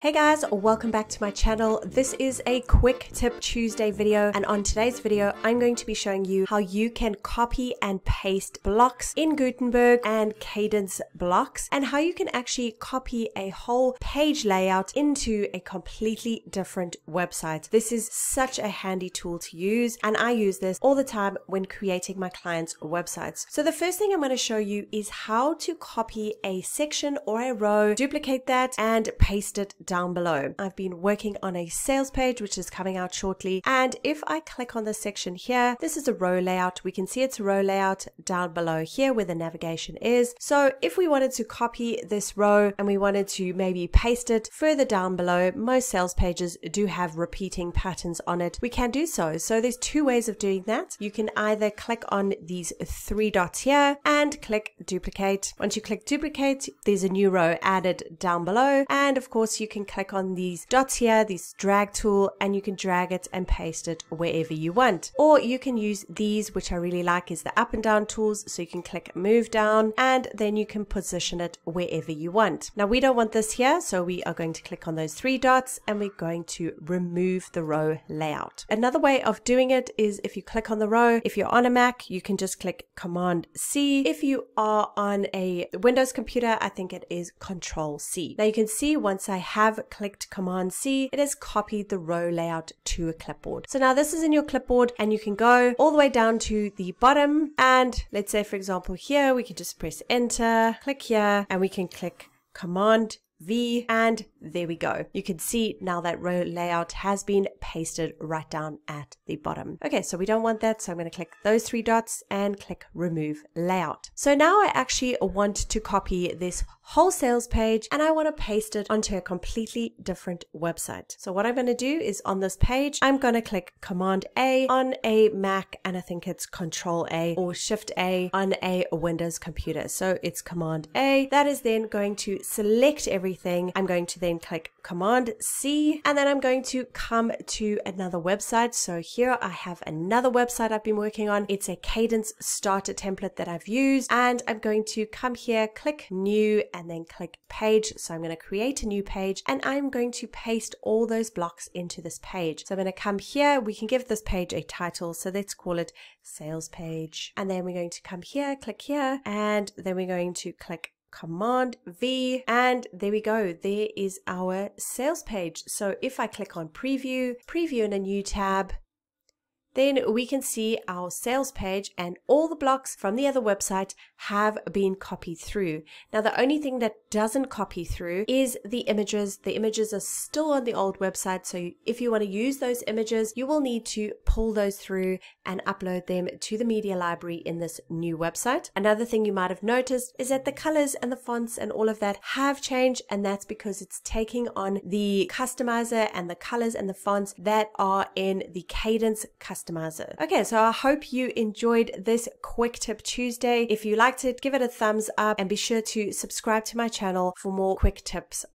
Hey guys, welcome back to my channel. This is a quick tip Tuesday video, and on today's video I'm going to be showing you how you can copy and paste blocks in Gutenberg and Kadence blocks, and how you can actually copy a whole page layout into a completely different website. This is such a handy tool to use, and I use this all the time when creating my clients' websites. So the first thing I'm going to show you is how to copy a section or a row, duplicate that and paste it down below. I've been working on a sales page which is coming out shortly, and if I click on this section here, this is a row layout. We can see it's a row layout down below here where the navigation is. So if we wanted to copy this row and we wanted to maybe paste it further down below, most sales pages do have repeating patterns on it. We can do so. So there's two ways of doing that. You can either click on these three dots here and click duplicate. Once you click duplicate, there's a new row added down below, and of course you can click on these dots here, this drag tool, and you can drag it and paste it wherever you want. Or you can use these, which I really like, is the up and down tools. So you can click move down and then you can position it wherever you want. Now we don't want this here, so we are going to click on those three dots and we're going to remove the row layout. Another way of doing it is if you click on the row, if you're on a Mac, you can just click Command C. If you are on a Windows computer, I think it is Control C. Now you can see once I have clicked Command C, it has copied the row layout to a clipboard. So now this is in your clipboard, and you can go all the way down to the bottom, and let's say for example here we can just press enter, click here, and we can click Command V, and there we go. You can see now that row layout has been pasted right down at the bottom. Okay, so we don't want that, so I'm going to click those three dots and click remove layout. So now I actually want to copy this whole sales page and I want to paste it onto a completely different website. So what I'm going to do is on this page, I'm going to click Command A on a Mac, and I think it's Control A or Shift A on a Windows computer. So it's Command A. That is then going to select everything. I'm going to then click Command C, and then I'm going to come to another website. So here I have another website I've been working on. It's a Kadence starter template that I've used, and I'm going to come here, click new, and then click page. So I'm going to create a new page, and I'm going to paste all those blocks into this page. So I'm going to come here. We can give this page a title. So let's call it sales page. And then we're going to come here, click here, and then we're going to click Command V, and there we go. There is our sales page. So if I click on preview in a new tab, then we can see our sales page and all the blocks from the other website have been copied through. Now, the only thing that doesn't copy through is the images. The images are still on the old website. So if you want to use those images, you will need to pull those through and upload them to the media library in this new website. Another thing you might have noticed is that the colors and the fonts and all of that have changed, and that's because it's taking on the customizer and the colors and the fonts that are in the Kadence customizer. Okay, so I hope you enjoyed this quick tip Tuesday. If you liked it, give it a thumbs up and be sure to subscribe to my channel for more quick tips.